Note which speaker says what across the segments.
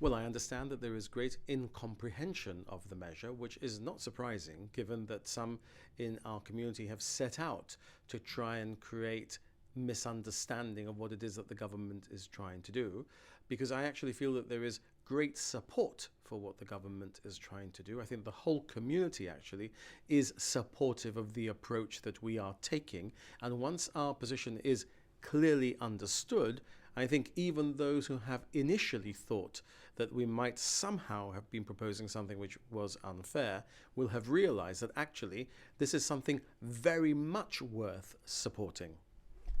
Speaker 1: Well, I understand that there is great incomprehension of the measure, which is not surprising given that some in our community have set out to try and create misunderstanding of what it is that the government is trying to do, because I actually feel that there is great support for what the government is trying to do. I think the whole community actually is supportive of the approach that we are taking, and once our position is clearly understood, I think even those who have initially thought that we might somehow have been proposing something which was unfair will have realized that actually this is something very much worth supporting.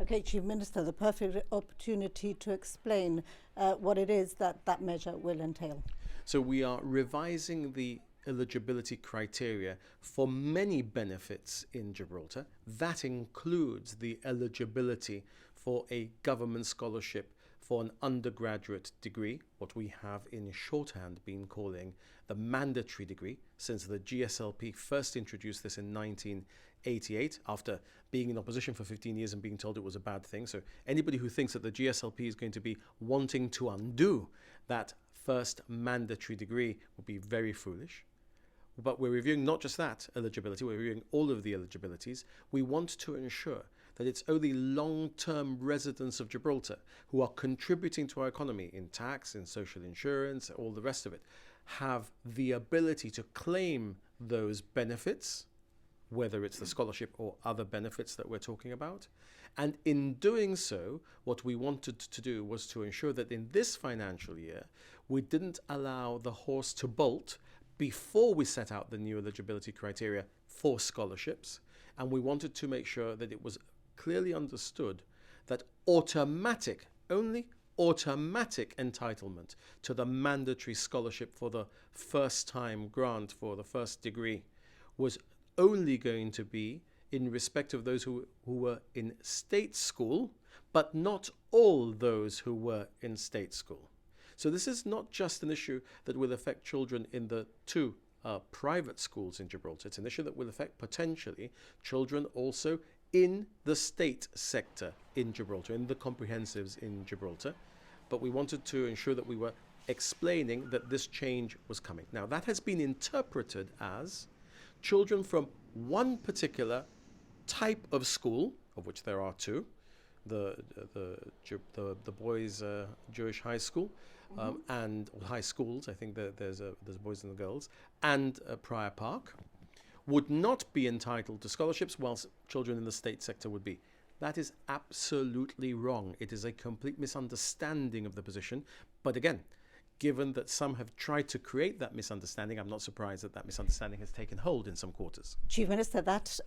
Speaker 2: Okay, Chief Minister, the perfect opportunity to explain what it is that that measure will entail.
Speaker 1: So we are revising the eligibility criteria for many benefits in Gibraltar. That includes the eligibility for a government scholarship for an undergraduate degree, what we have in shorthand been calling the mandatory degree, since the GSLP first introduced this in 1988 after being in opposition for 15 years and being told it was a bad thing. So anybody who thinks that the GSLP is going to be wanting to undo that first mandatory degree would be very foolish. But we're reviewing not just that eligibility, we're reviewing all of the eligibilities. We want to ensure that it's only long-term residents of Gibraltar who are contributing to our economy in tax, in social insurance, all the rest of it, have the ability to claim those benefits, whether it's the scholarship or other benefits that we're talking about. And in doing so, what we wanted to do was to ensure that in this financial year, we didn't allow the horse to bolt before we set out the new eligibility criteria for scholarships. And we wanted to make sure that it was clearly understood that only automatic entitlement to the mandatory scholarship for the first time grant for the first degree was only going to be in respect of those who were in state school, but not all those who were in state school. So this is not just an issue that will affect children in the two private schools in Gibraltar. It's an issue that will affect potentially children also in the state sector in Gibraltar, in the comprehensives in Gibraltar. But we wanted to ensure that we were explaining that this change was coming. Now, that has been interpreted as children from one particular type of school, of which there are two, the boys' Jewish high school, and high schools. I think that there's boys and girls, and Prior Park, would not be entitled to scholarships, whilst children in the state sector would be. That is absolutely wrong. It is a complete misunderstanding of the position. But again, given that some have tried to create that misunderstanding, I'm not surprised that that misunderstanding has taken hold in some quarters.
Speaker 2: Chief Minister, that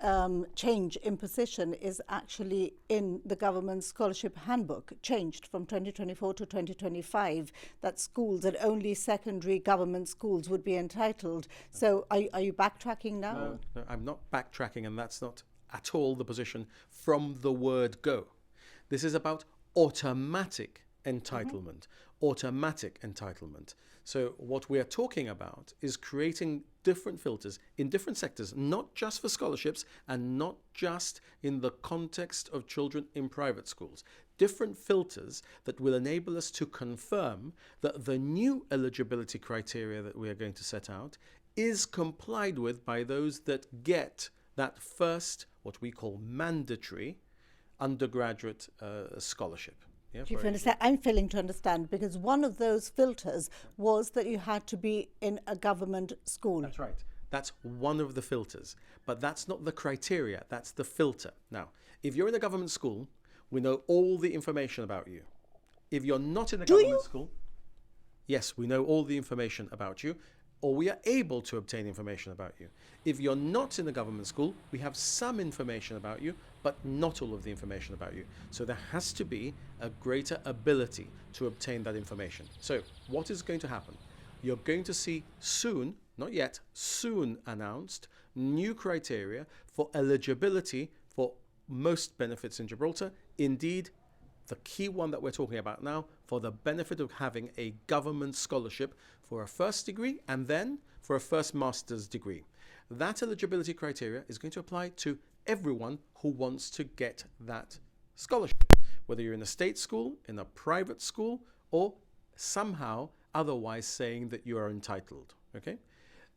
Speaker 2: change in position is actually in the government scholarship handbook, changed from 2024 to 2025, that schools and only secondary government schools would be entitled. So are you backtracking now?
Speaker 1: No, I'm not backtracking, and that's not at all the position from the word go. This is about automatic entitlement. Automatic entitlement. So what we are talking about is creating different filters in different sectors, not just for scholarships and not just in the context of children in private schools. Different filters that will enable us to confirm that the new eligibility criteria that we are going to set out is complied with by those that get that first, what we call mandatory, undergraduate scholarship. Yeah,
Speaker 2: Chief Minister, I'm failing to understand, because one of those filters was that you had to be in a government school.
Speaker 1: That's right. That's one of the filters. But that's not the criteria. That's the filter. Now, if you're in a government school, we know all the information about you. If you're not in a government school, yes, we know all the information about you, or we are able to obtain information about you. If you're not in a government school, we have some information about you, but not all of the information about you. So there has to be a greater ability to obtain that information. So what is going to happen? You're going to see soon, not yet, soon announced new criteria for eligibility for most benefits in Gibraltar. Indeed, the key one that we're talking about now, for the benefit of having a government scholarship for a first degree and then for a first master's degree. That eligibility criteria is going to apply to everyone who wants to get that scholarship, whether you're in a state school, in a private school, or somehow otherwise saying that you are entitled. Okay?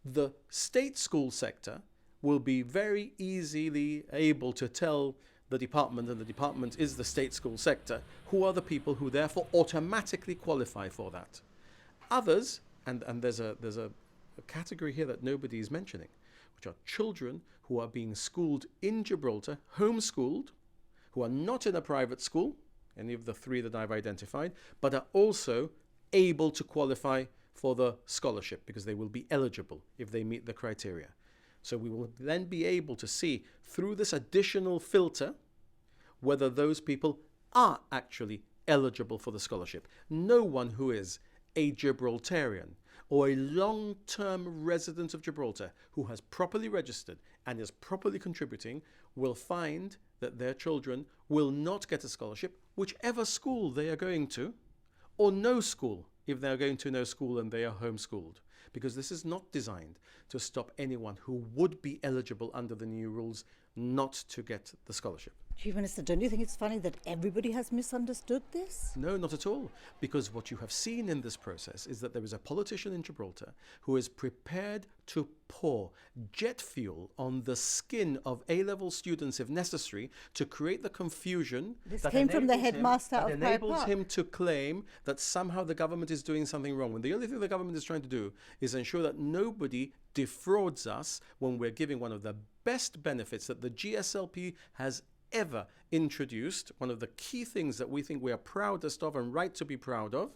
Speaker 1: The state school sector will be very easily able to tell the department, and the department is the state school sector, who are the people who therefore automatically qualify for that. Others, and there's a category here that nobody is mentioning, which are children who are being schooled in Gibraltar, homeschooled, who are not in a private school, any of the three that I've identified, but are also able to qualify for the scholarship because they will be eligible if they meet the criteria. So we will then be able to see through this additional filter whether those people are actually eligible for the scholarship. No one who is a Gibraltarian or a long-term resident of Gibraltar who has properly registered and is properly contributing will find that their children will not get a scholarship, whichever school they are going to, or no school if they are going to no school and they are homeschooled. Because this is not designed to stop anyone who would be eligible under the new rules not to get the scholarship.
Speaker 2: Chief Minister, don't you think it's funny that everybody has misunderstood this?
Speaker 1: No, not at all. Because what you have seen in this process is that there is a politician in Gibraltar who is prepared to pour jet fuel on the skin of A-level students if necessary to create the confusion
Speaker 2: This
Speaker 1: that
Speaker 2: came from the
Speaker 1: enables
Speaker 2: headmaster
Speaker 1: that
Speaker 2: of Pride
Speaker 1: enables
Speaker 2: Park.
Speaker 1: him to claim that somehow the government is doing something wrong. When the only thing the government is trying to do is ensure that nobody defrauds us when we're giving one of the best benefits that the GSLP has ever introduced, one of the key things that we think we are proudest of and right to be proud of,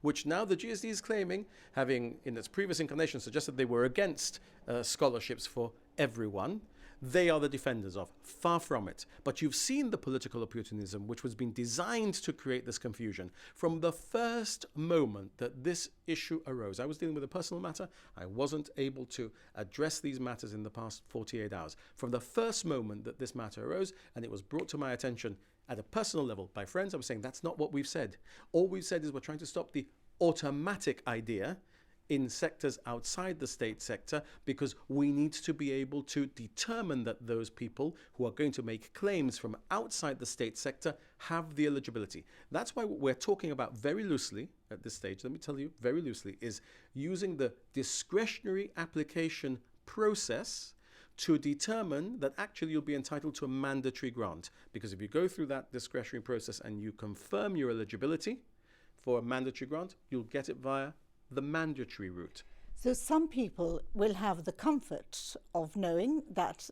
Speaker 1: which now the GSD is claiming, having in its previous incarnation suggested they were against scholarships for everyone. They are the defenders of. Far from it. But you've seen the political opportunism which was being designed to create this confusion. From the first moment that this issue arose, I was dealing with a personal matter. I wasn't able to address these matters in the past 48 hours. From the first moment that this matter arose and it was brought to my attention at a personal level by friends, I was saying that's not what we've said. All we've said is we're trying to stop the automatic idea in sectors outside the state sector, because we need to be able to determine that those people who are going to make claims from outside the state sector have the eligibility. That's why what we're talking about very loosely at this stage, let me tell you very loosely, is using the discretionary application process to determine that actually you'll be entitled to a mandatory grant. Because if you go through that discretionary process and you confirm your eligibility for a mandatory grant, you'll get it via the mandatory route.
Speaker 2: So some people will have the comfort of knowing that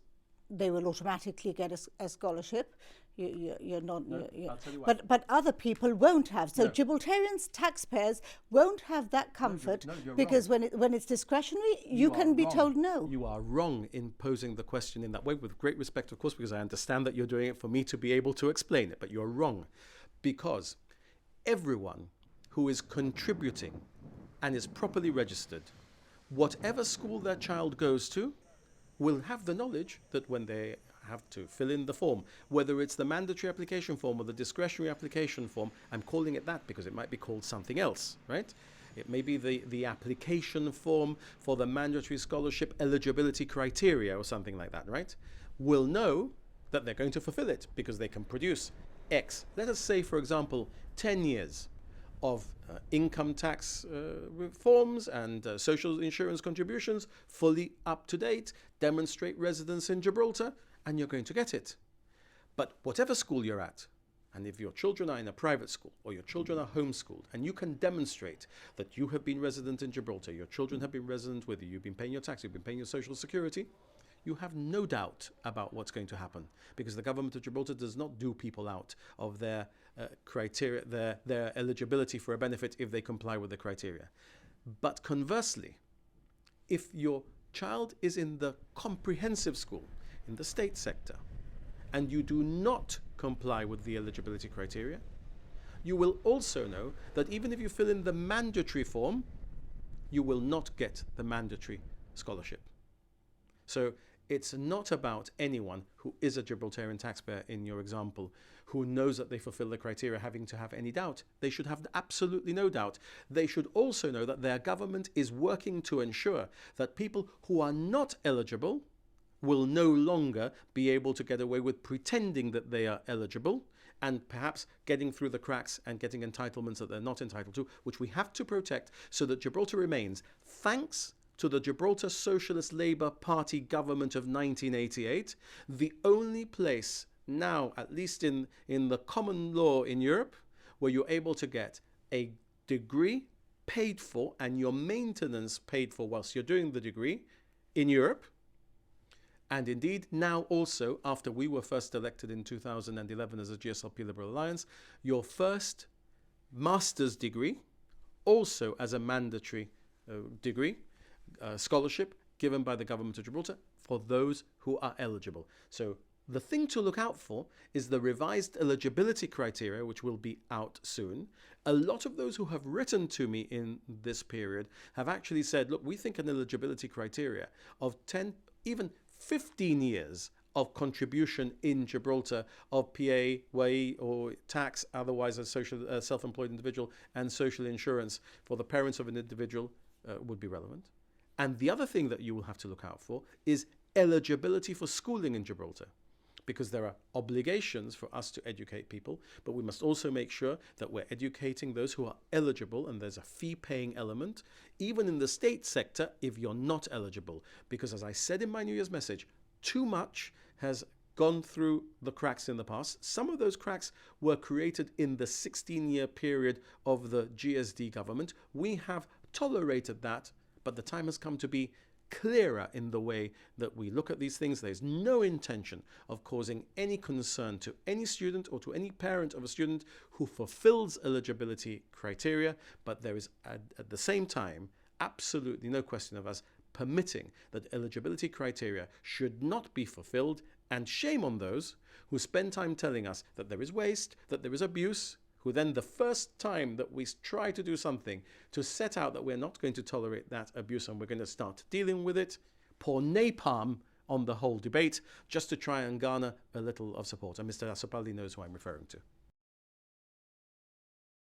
Speaker 2: they will automatically get a scholarship. You're not.
Speaker 1: I'll tell you why.
Speaker 2: But other people won't have. So
Speaker 1: No.
Speaker 2: Gibraltarians, taxpayers, won't have that comfort
Speaker 1: you're
Speaker 2: because when it's discretionary, you can be told no.
Speaker 1: You are wrong in posing the question in that way, with great respect, of course, because I understand that you're doing it for me to be able to explain it. But you're wrong, because everyone who is contributing and is properly registered, whatever school their child goes to, will have the knowledge that when they have to fill in the form, whether it's the mandatory application form or the discretionary application form, I'm calling it that because it might be called something else, right? It may be the application form for the mandatory scholarship eligibility criteria or something like that, right? Will know that they're going to fulfill it because they can produce X. Let us say, for example, 10 years of income tax forms and social insurance contributions, fully up to date, demonstrate residence in Gibraltar, and you're going to get it. But whatever school you're at, and if your children are in a private school or your children are homeschooled, and you can demonstrate that you have been resident in Gibraltar, your children have been resident with you, you've been paying your tax, you've been paying your social security, you have no doubt about what's going to happen, because the government of Gibraltar does not do people out of their criteria, their eligibility for a benefit if they comply with the criteria. But conversely, if your child is in the comprehensive school, in the state sector, and you do not comply with the eligibility criteria, you will also know that even if you fill in the mandatory form, you will not get the mandatory scholarship. So it's not about anyone who is a Gibraltarian taxpayer in your example who knows that they fulfill the criteria having to have any doubt. They should have absolutely no doubt. They should also know that their government is working to ensure that people who are not eligible will no longer be able to get away with pretending that they are eligible and perhaps getting through the cracks and getting entitlements that they're not entitled to, which we have to protect so that Gibraltar remains, thanks to the Gibraltar Socialist Labour Party government of 1988, the only place now, at least in the common law in Europe, where you're able to get a degree paid for and your maintenance paid for whilst you're doing the degree in Europe. And indeed, now also, after we were first elected in 2011 as a GSLP Liberal Alliance, your first master's degree, also as a mandatory degree, scholarship given by the government of Gibraltar for those who are eligible. So the thing to look out for is the revised eligibility criteria, which will be out soon. A lot of those who have written to me in this period have actually said, look, we think an eligibility criteria of 10, even 15 years of contribution in Gibraltar of PA, WAE, or tax, otherwise a social self-employed individual, and social insurance for the parents of an individual would be relevant. And the other thing that you will have to look out for is eligibility for schooling in Gibraltar, because there are obligations for us to educate people, but we must also make sure that we're educating those who are eligible, and there's a fee-paying element, even in the state sector, if you're not eligible. Because as I said in my New Year's message, too much has gone through the cracks in the past. Some of those cracks were created in the 16-year period of the GSD government. We have tolerated that, but the time has come to be clearer in the way that we look at these things. There's no intention of causing any concern to any student or to any parent of a student who fulfills eligibility criteria, but there is at the same time absolutely no question of us permitting that eligibility criteria should not be fulfilled, and shame on those who spend time telling us that there is waste, that there is abuse, who then the first time that we try to do something to set out that we're not going to tolerate that abuse and we're going to start dealing with it, pour napalm on the whole debate just to try and garner a little of support. And Mr. Asopaldi knows who I'm referring to.